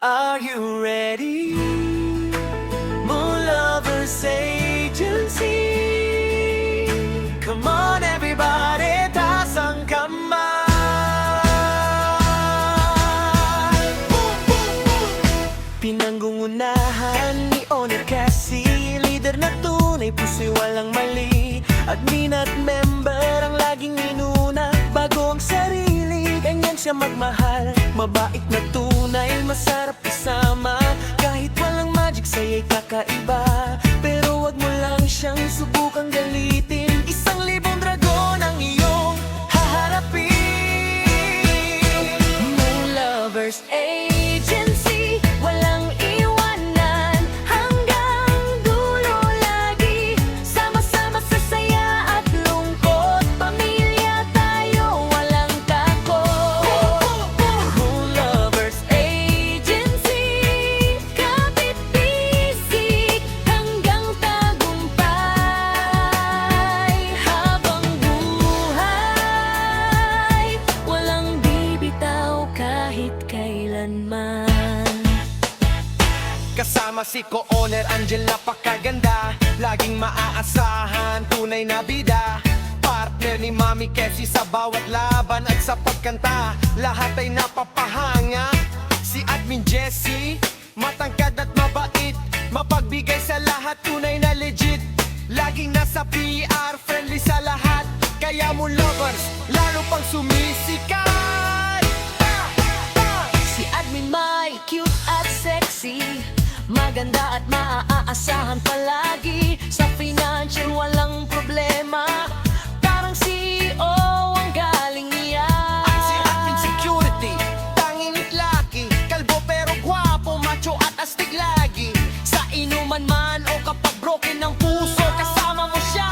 Are you ready? Moon Lovers Agency. Come on everybody, taas ang kamay. Boom, boom, boom. Pinanggungunahan ni Owner Cassie, leader na tunay, puso'y walang mali. Admin at member ang laging inuna bago ang sarili. Ganyan siya magmahal, mabait na tunay, masarap isama. Kahit walang magic sa'yo'y kakaiba, pero wag mo lang siyang subukang galitin. 1,000 dragon ang iyong haharapin. Moon Lovers Agency, walang iwanan hanggang dulo lagi. Sama-sama sa saya at lungkot, pamilya tayo, walang takot. Moon Lovers Agency, kapit-bisik hanggang tagumpay. Habang buhay, walang bibitaw kahit kailanman. Kasama si Co-Owner Angel, napakaganda, laging maaasahan, tunay na bida. Partner ni Mami Cassie sa bawat laban at sa pagkanta, lahat ay napapahanga. Si Admin Jessie, matangkad at mabait, mapagbigay sa lahat, tunay na legit. Laging nasa PR, friendly sa lahat, kaya mo lovers, lalo pang sumisikat. Si Admin Mai, cute at sexy, maganda at maaasahan palagi. Sa financial walang problema, parang CEO ang galing niya. At si Admin Security, tanging laki, kalbo pero gwapo, macho at astig lagi. Sa inuman man o kapag broken ng puso, kasama mo siya,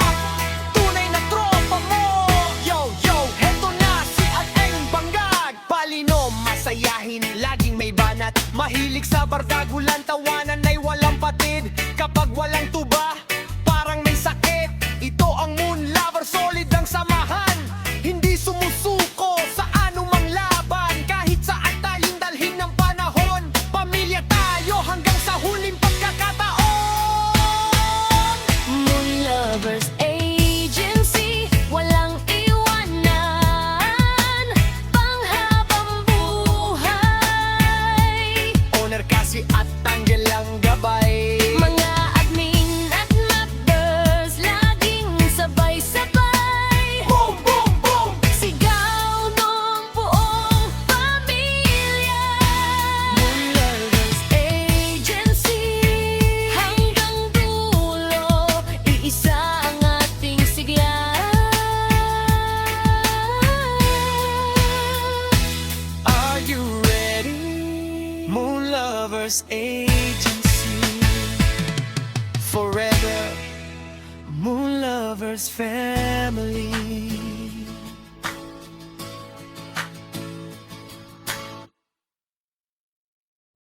tunay na tropa mo. Yo, yo, heto na si Adeng Banggag, palino, masayahin, laging may banat. Mahilig sa bardagulan, tawanan ay walang patid. Kapag walang tuba, parang may sakit. Ito ang Moon Lover, solid ang samahan, hindi sumusuko sa anumang laban. Kahit saan tayong dalhin ng panahon, pamilya tayo hanggang sa huling pagkakataon. Moon Lovers Agency, walang iwanan panghabang buhay. Owner Cassie at Angel ang gabay. Mga admin at members, laging sabay-sabay. Boom, boom, boom! Sigaw ng buong pamilya. Moon Lovers Agency, hanggang dulo, iisa ang ating sigla. Are you ready? Moon Lovers Agency. Forever, Moon Lovers Family.